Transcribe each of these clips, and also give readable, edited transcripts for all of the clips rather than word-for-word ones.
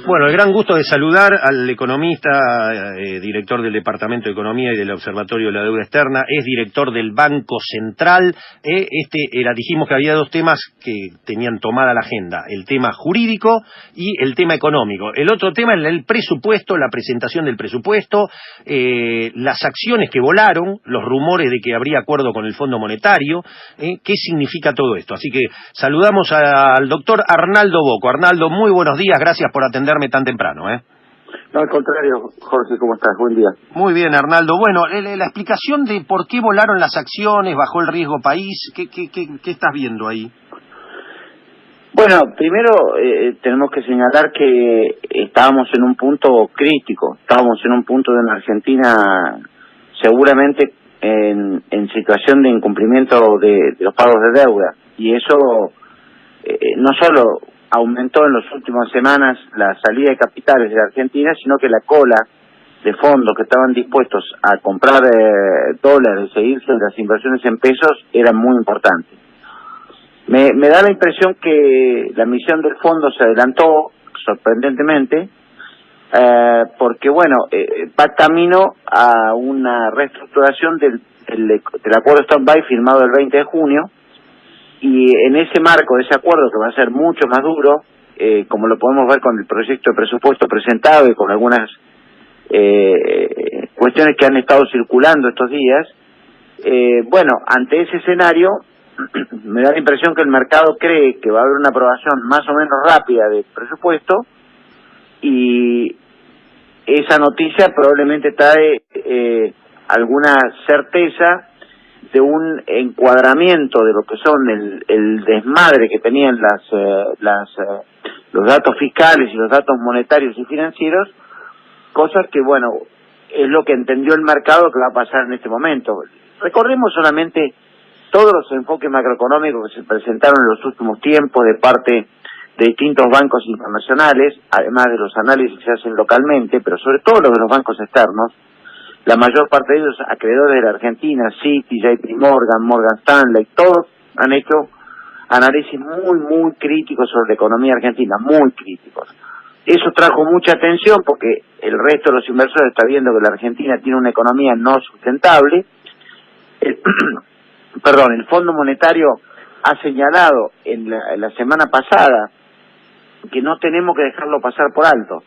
Bueno, el gran gusto de saludar al economista, director del Departamento de Economía y del Observatorio de la Deuda Externa, es director del Banco Central. Dijimos que había dos temas que tenían tomada la agenda, el tema jurídico y el tema económico. El otro tema es el presupuesto, la presentación del presupuesto, las acciones que volaron, los rumores de que habría acuerdo con el Fondo Monetario, qué significa todo esto. Así que saludamos al doctor Arnaldo Bocco. Arnaldo, muy buenos días, gracias por atenderme tan temprano, No, al contrario, Jorge, ¿cómo estás? Buen día. Muy bien, Arnaldo. Bueno, la explicación de por qué volaron las acciones, bajó el riesgo país, ¿qué estás viendo ahí? Bueno, primero tenemos que señalar que estábamos en un punto crítico, estábamos en un punto de una Argentina seguramente en situación de incumplimiento de los pagos de deuda, y eso no solo aumentó en las últimas semanas la salida de capitales de la Argentina, sino que la cola de fondos que estaban dispuestos a comprar dólares e irse en las inversiones en pesos era muy importante. Me da la impresión que la emisión del fondo se adelantó sorprendentemente, porque bueno, va camino a una reestructuración del acuerdo stand-by firmado el 20 de junio, y en ese marco de ese acuerdo, que va a ser mucho más duro, como lo podemos ver con el proyecto de presupuesto presentado y con algunas cuestiones que han estado circulando estos días, bueno, ante ese escenario me da la impresión que el mercado cree que va a haber una aprobación más o menos rápida del presupuesto, y esa noticia probablemente trae alguna certeza de un encuadramiento de lo que son el desmadre que tenían los datos fiscales y los datos monetarios y financieros, cosas que, bueno, es lo que entendió el mercado que va a pasar en este momento. Recordemos solamente todos los enfoques macroeconómicos que se presentaron en los últimos tiempos de parte de distintos bancos internacionales, además de los análisis que se hacen localmente, pero sobre todo los de los bancos externos. La mayor parte de ellos acreedores de la Argentina, Citi, JP Morgan, Morgan Stanley, todos han hecho análisis muy críticos sobre la economía argentina, muy críticos. Eso trajo mucha atención porque el resto de los inversores está viendo que la Argentina tiene una economía no sustentable. El Fondo Monetario ha señalado en la semana pasada que no tenemos que dejarlo pasar por alto.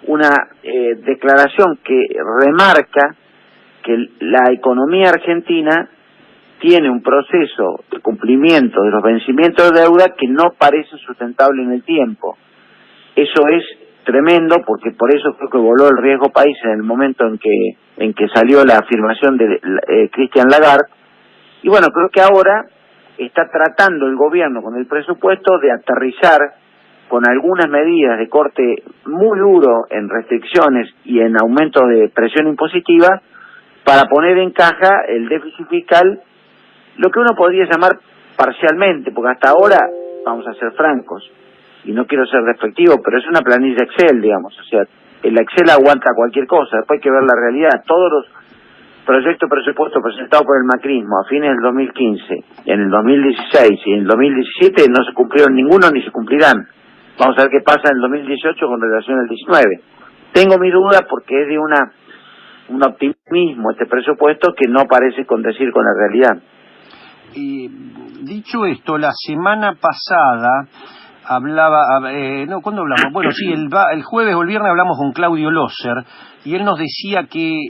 Una declaración que remarca que la economía argentina tiene un proceso de cumplimiento de los vencimientos de deuda que no parece sustentable en el tiempo. Eso es tremendo, porque por eso creo que voló el riesgo país en el momento en que salió la afirmación de Christine Lagarde. Y bueno, creo que ahora está tratando el gobierno con el presupuesto de aterrizar con algunas medidas de corte muy duro en restricciones y en aumento de presión impositiva para poner en caja el déficit fiscal, lo que uno podría llamar parcialmente, porque hasta ahora, vamos a ser francos, y no quiero ser despectivo, pero es una planilla Excel, digamos, o sea, el Excel aguanta cualquier cosa, después hay que ver la realidad. Todos los proyectos de presupuesto presentados por el macrismo a fines del 2015, en el 2016 y en el 2017 no se cumplieron ninguno ni se cumplirán. Vamos a ver qué pasa en el 2018 con relación al 19. Tengo mi duda porque es de un optimismo este presupuesto que no parece condecir con la realidad. Dicho esto, la semana pasada hablaba, ¿cuándo hablamos? Bueno, sí, el jueves o el viernes hablamos con Claudio Loser y él nos decía que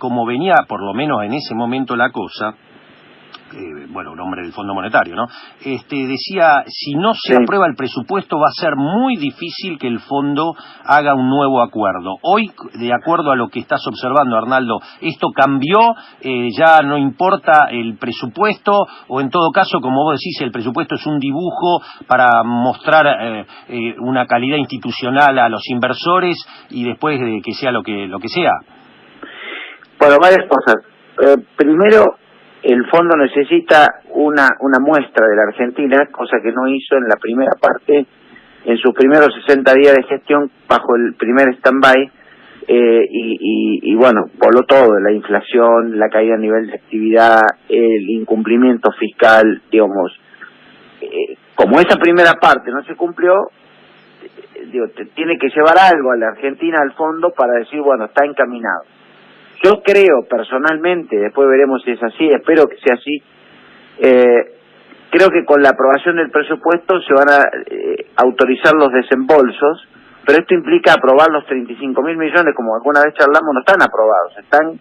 como venía, por lo menos en ese momento la cosa, un hombre del Fondo Monetario, ¿no? Decía, si no se aprueba el presupuesto va a ser muy difícil que el fondo haga un nuevo acuerdo. Hoy, de acuerdo a lo que estás observando, Arnaldo, ¿esto cambió? ¿Ya no importa el presupuesto? ¿O en todo caso, como vos decís, el presupuesto es un dibujo para mostrar una calidad institucional a los inversores y después de que sea lo que sea? Bueno, varias cosas. Primero, el fondo necesita una muestra de la Argentina, cosa que no hizo en la primera parte, en sus primeros 60 días de gestión bajo el primer stand-by, y bueno, voló todo, la inflación, la caída a nivel de actividad, el incumplimiento fiscal, digamos. Como esa primera parte no se cumplió, tiene que llevar algo a la Argentina al fondo para decir, bueno, está encaminado. Yo creo personalmente, después veremos si es así, espero que sea así, creo que con la aprobación del presupuesto se van a autorizar los desembolsos, pero esto implica aprobar los 35.000 millones, como alguna vez charlamos, no están aprobados, están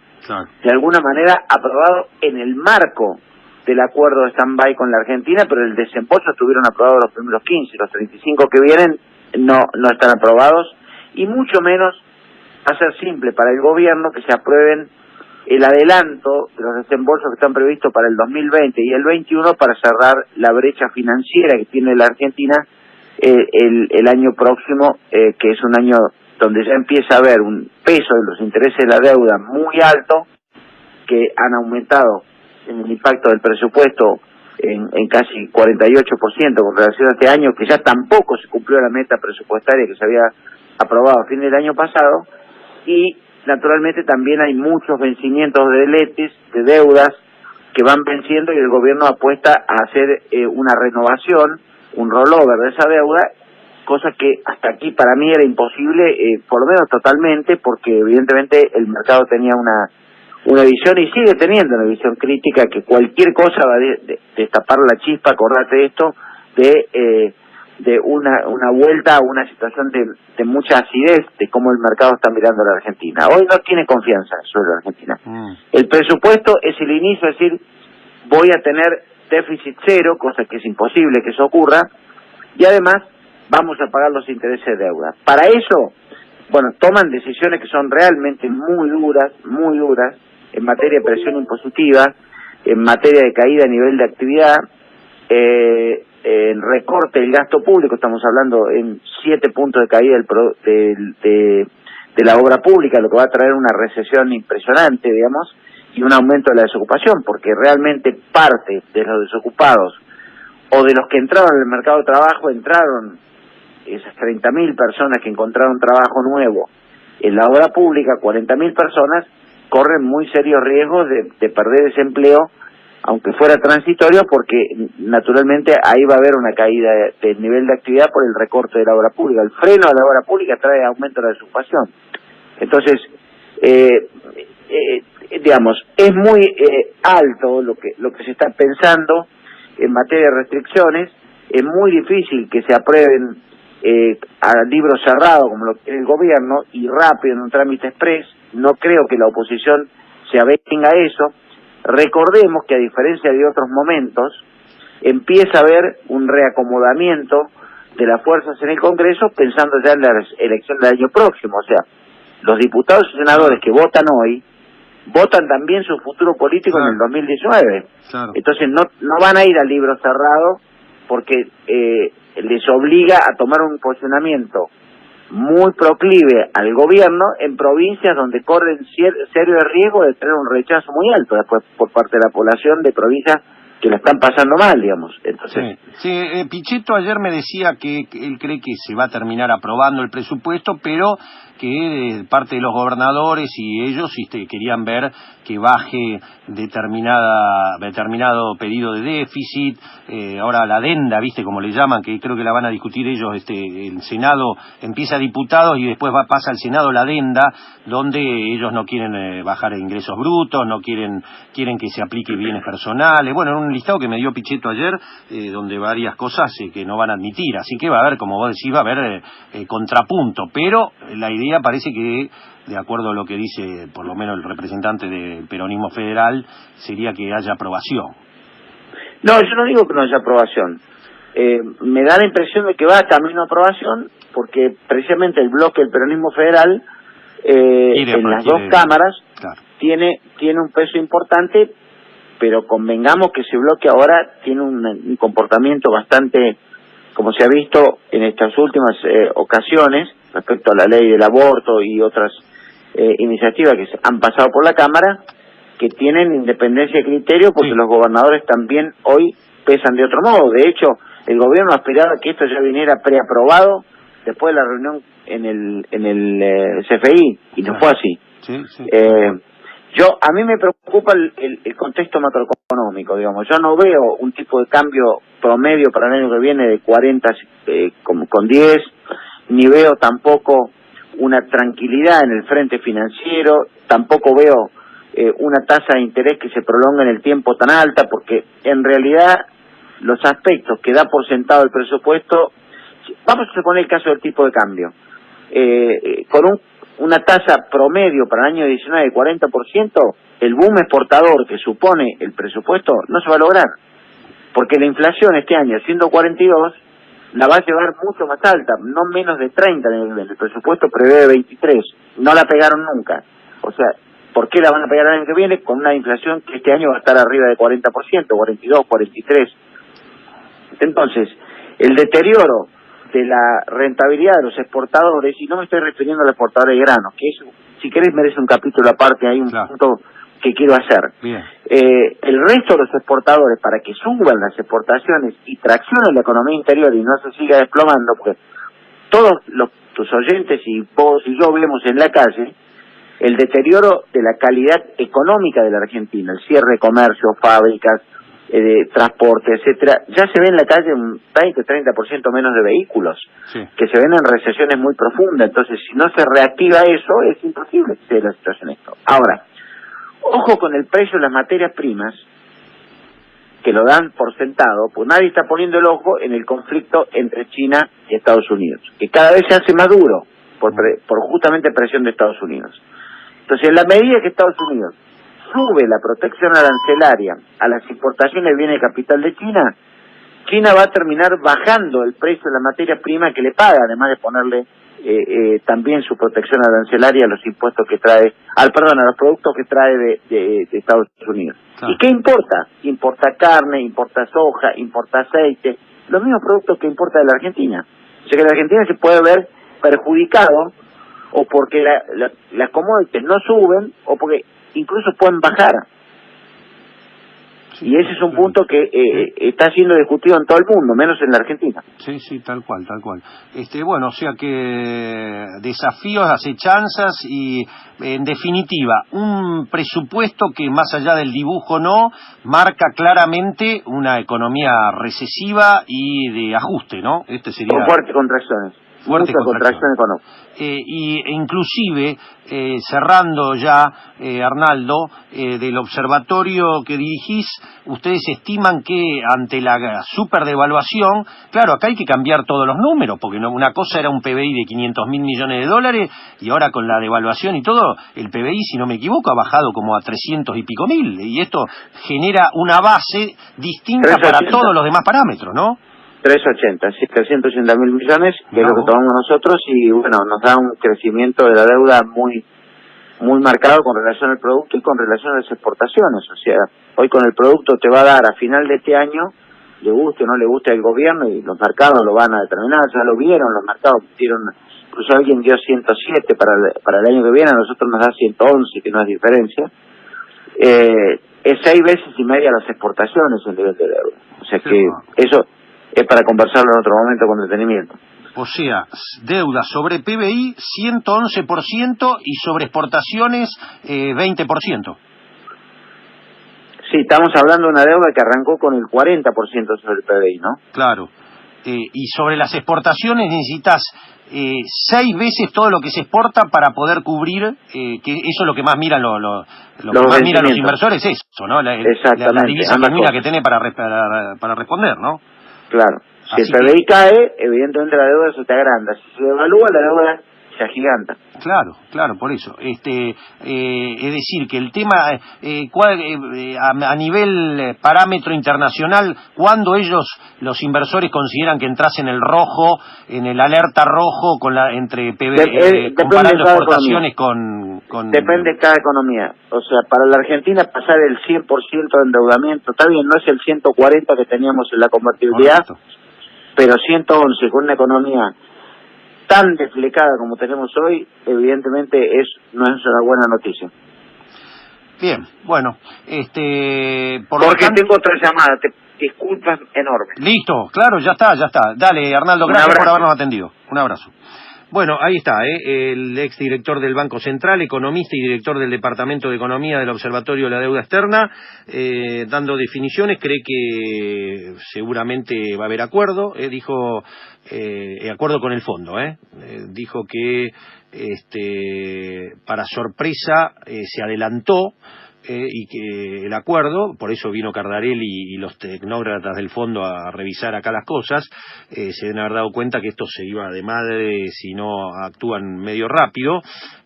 de alguna manera aprobados en el marco del acuerdo de stand-by con la Argentina, pero el desembolso estuvieron aprobados los primeros 15, los 35 que vienen no están aprobados, y mucho menos va a ser simple para el gobierno que se aprueben el adelanto de los desembolsos que están previstos para el 2020 y el 21 para cerrar la brecha financiera que tiene la Argentina el año próximo, que es un año donde ya empieza a haber un peso de los intereses de la deuda muy alto, que han aumentado en el impacto del presupuesto en casi 48% con relación a este año, que ya tampoco se cumplió la meta presupuestaria que se había aprobado a fin del año pasado, y naturalmente también hay muchos vencimientos de deletes, de deudas que van venciendo, y el gobierno apuesta a hacer una renovación, un rollover de esa deuda, cosa que hasta aquí para mí era imposible, por lo menos totalmente, porque evidentemente el mercado tenía una visión, y sigue teniendo una visión crítica, que cualquier cosa va a destapar la chispa, acordate de esto, de una vuelta a una situación de mucha acidez de cómo el mercado está mirando a la Argentina. Hoy no tiene confianza sobre la Argentina. El presupuesto es el inicio, es decir, voy a tener déficit cero, cosa que es imposible que eso ocurra, y además vamos a pagar los intereses de deuda. Para eso, bueno, toman decisiones que son realmente muy duras, en materia de presión impositiva, en materia de caída a nivel de actividad, en recorte del gasto público, estamos hablando en 7 puntos de caída de la obra pública, lo que va a traer una recesión impresionante, digamos, y un aumento de la desocupación, porque realmente parte de los desocupados o de los que entraron en el mercado de trabajo, entraron esas 30.000 personas que encontraron trabajo nuevo en la obra pública, 40.000 personas corren muy serios riesgos de perder ese empleo, aunque fuera transitorio, porque naturalmente ahí va a haber una caída del nivel de actividad por el recorte de la obra pública. El freno a la obra pública trae aumento de la desocupación. Entonces, digamos, es muy alto lo que se está pensando en materia de restricciones. Es muy difícil que se aprueben a libro cerrado como lo quiere el gobierno y rápido en un trámite express. No creo que la oposición se avenga a eso. Recordemos que a diferencia de otros momentos, empieza a haber un reacomodamiento de las fuerzas en el Congreso pensando ya en la elección del año próximo. O sea, los diputados y senadores que votan hoy, votan también su futuro político en el 2019. Entonces no van a ir al libro cerrado porque les obliga a tomar un posicionamiento muy proclive al gobierno en provincias donde corren serio riesgo de tener un rechazo muy alto después por parte de la población de provincias que la están pasando mal, digamos. Entonces, Pichetto ayer me decía que él cree que se va a terminar aprobando el presupuesto, pero que parte de los gobernadores y ellos querían ver que baje determinado pedido de déficit, ahora la adenda, viste como le llaman, que creo que la van a discutir ellos, el Senado empieza a diputados y después pasa al Senado la adenda, donde ellos no quieren bajar ingresos brutos, no quieren que se aplique bienes personales, bueno, un listado que me dio Pichetto ayer, donde varias cosas que no van a admitir, así que va a haber, como vos decís, va a haber contrapunto, pero la idea parece que, de acuerdo a lo que dice por lo menos el representante del peronismo federal, sería que haya aprobación. No, yo no digo que no haya aprobación. Me da la impresión de que va camino a aprobación, porque precisamente el bloque del peronismo federal, en las dos cámaras, tiene un peso importante, pero convengamos que ese bloque ahora tiene un comportamiento bastante, como se ha visto en estas últimas ocasiones, respecto a la ley del aborto y otras iniciativas que han pasado por la Cámara, que tienen independencia de criterio, porque los gobernadores también hoy pesan de otro modo. De hecho, el gobierno aspiraba que esto ya viniera preaprobado después de la reunión en el CFI, y no fue así. A mí me preocupa el contexto macroeconómico, digamos. Yo no veo un tipo de cambio promedio para el año que viene de 40 con 10, ni veo tampoco una tranquilidad en el frente financiero, tampoco veo una tasa de interés que se prolonga en el tiempo tan alta, porque en realidad los aspectos que da por sentado el presupuesto, vamos a poner el caso del tipo de cambio, con una tasa promedio para el año 19 de 40%, el boom exportador que supone el presupuesto no se va a lograr, porque la inflación este año, siendo 42, la va a llevar mucho más alta, no menos de 30 el presupuesto prevé 23, no la pegaron nunca. O sea, ¿por qué la van a pegar el año que viene? Con una inflación que este año va a estar arriba de 40%, 42, 43. Entonces, el deterioro de la rentabilidad de los exportadores, y no me estoy refiriendo a los exportadores de granos, que eso, si querés, merece un capítulo aparte, hay un punto que quiero hacer. El resto de los exportadores, para que suban las exportaciones y traccionen la economía interior y no se siga desplomando, porque todos tus oyentes y vos y yo vemos en la calle el deterioro de la calidad económica de la Argentina, el cierre de comercio, fábricas, de transporte, etcétera, ya se ve en la calle un 20-30% menos de vehículos, que se ven en recesiones muy profundas. Entonces, si no se reactiva eso, es imposible que sea la situación esto. Ahora, ojo con el precio de las materias primas, que lo dan por sentado, pues nadie está poniendo el ojo en el conflicto entre China y Estados Unidos, que cada vez se hace más duro por justamente presión de Estados Unidos. Entonces, en la medida que Estados Unidos sube la protección arancelaria a las importaciones de bienes de capital de China, China va a terminar bajando el precio de la materia prima que le paga, además de ponerle también su protección arancelaria a los impuestos que trae, a los productos que trae de Estados Unidos. ¿Y qué importa? Importa carne, importa soja, importa aceite, los mismos productos que importa de la Argentina. O sea que la Argentina se puede ver perjudicado, o porque las commodities no suben, o porque incluso pueden bajar. Y ese es un punto que está siendo discutido en todo el mundo, menos en la Argentina. Sí, tal cual. Bueno, o sea que desafíos, acechanzas y, en definitiva, un presupuesto que, más allá del dibujo marca claramente una economía recesiva y de ajuste, ¿no? Con fuertes contracciones. Mucha contracción económica. Y inclusive, cerrando ya, Arnaldo, del observatorio que dirigís, ustedes estiman que ante la superdevaluación, claro, acá hay que cambiar todos los números, porque una cosa era un PBI de 500.000 millones de dólares, y ahora con la devaluación y todo, el PBI, si no me equivoco, ha bajado como a 300 y pico mil, y esto genera una base distinta 380. para todos los demás parámetros, ¿no? 380, sí, 380.000 millones, que es lo que tomamos nosotros, y bueno, nos da un crecimiento de la deuda muy marcado con relación al producto y con relación a las exportaciones. O sea, hoy con el producto te va a dar a final de este año, le guste o no le guste al gobierno, y los mercados lo van a determinar, ya lo vieron, los mercados dieron, incluso alguien dio 107 para el año que viene, a nosotros nos da 111, que no es diferencia. Es 6 veces y media las exportaciones el nivel de deuda. O sea que eso es para conversarlo en otro momento con detenimiento. O sea, deuda sobre PBI 111% y sobre exportaciones 20%. Sí, estamos hablando de una deuda que arrancó con el 40% sobre el PBI, ¿no? Claro. Y sobre las exportaciones necesitas 6 veces todo lo que se exporta para poder cubrir, que eso es lo que más miran lo que más miran los inversores, eso, ¿no? La divisa genuina que tiene para responder, ¿no? Claro, si el PBI cae, evidentemente la deuda se te agranda, si se devalúa la deuda se agiganta. Claro, por eso. Es decir, que el tema, a nivel parámetro internacional, cuando los inversores consideran que entras en el rojo, en el alerta rojo, entre comparando exportaciones con... Depende de cada economía. O sea, para la Argentina pasar el 100% de endeudamiento, está bien, no es el 140 que teníamos en la convertibilidad, pero 111 con una economía tan desflecada como tenemos hoy, evidentemente no es una buena noticia. Bien, bueno, Porque tengo otra llamada, disculpas enormes. Listo, claro, ya está. Dale, Arnaldo, gracias por habernos atendido. Un abrazo. Bueno, ahí está, el exdirector del Banco Central, economista y director del Departamento de Economía del Observatorio de la Deuda Externa, dando definiciones, cree que seguramente va a haber acuerdo, dijo, acuerdo con el fondo, dijo que para sorpresa se adelantó, y que el acuerdo, por eso vino Cardarelli y los tecnócratas del fondo a revisar acá las cosas, se deben haber dado cuenta que esto se iba de madre si no actúan medio rápido.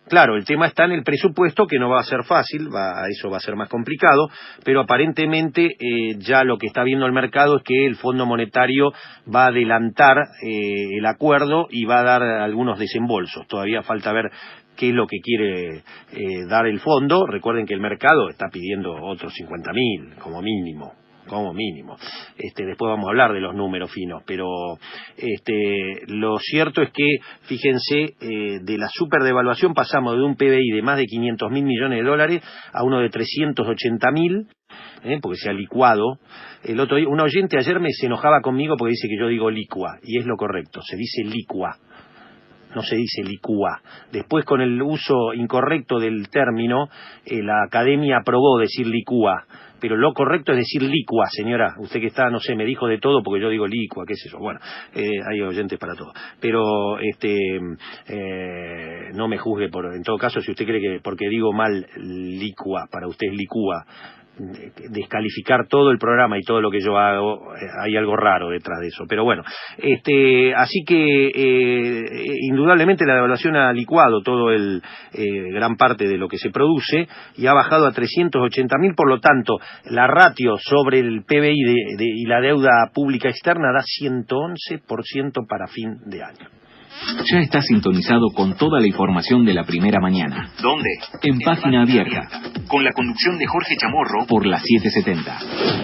Claro, el tema está en el presupuesto, que no va a ser fácil, eso va a ser más complicado, pero aparentemente ya lo que está viendo el mercado es que el Fondo Monetario va a adelantar el acuerdo y va a dar algunos desembolsos. Todavía falta ver qué es lo que quiere dar el fondo. Recuerden que el mercado está pidiendo otros 50.000 como mínimo. Después vamos a hablar de los números finos, pero lo cierto es que, fíjense, de la superdevaluación pasamos de un PBI de más de 500.000 millones de dólares a uno de 380.000, porque se ha licuado. El otro día, un oyente ayer se enojaba conmigo porque dice que yo digo licua, y es lo correcto, se dice licua. No se dice licúa. Después, con el uso incorrecto del término, la academia aprobó decir licúa, pero lo correcto es decir licua, señora. Usted que está, no sé, me dijo de todo porque yo digo licua, qué sé yo. Bueno, hay oyentes para todo. Pero no me juzgue en todo caso, si usted cree que porque digo mal licua, para usted es licúa, descalificar todo el programa y todo lo que yo hago, hay algo raro detrás de eso, pero bueno, así que indudablemente la devaluación ha licuado todo gran parte de lo que se produce y ha bajado a 380.000, por lo tanto la ratio sobre el PBI y la deuda pública externa da 111% para fin de año. Ya está sintonizado con toda la información de la primera mañana. ¿Dónde? En Página Abierta. Con la conducción de Jorge Chamorro. Por la 770.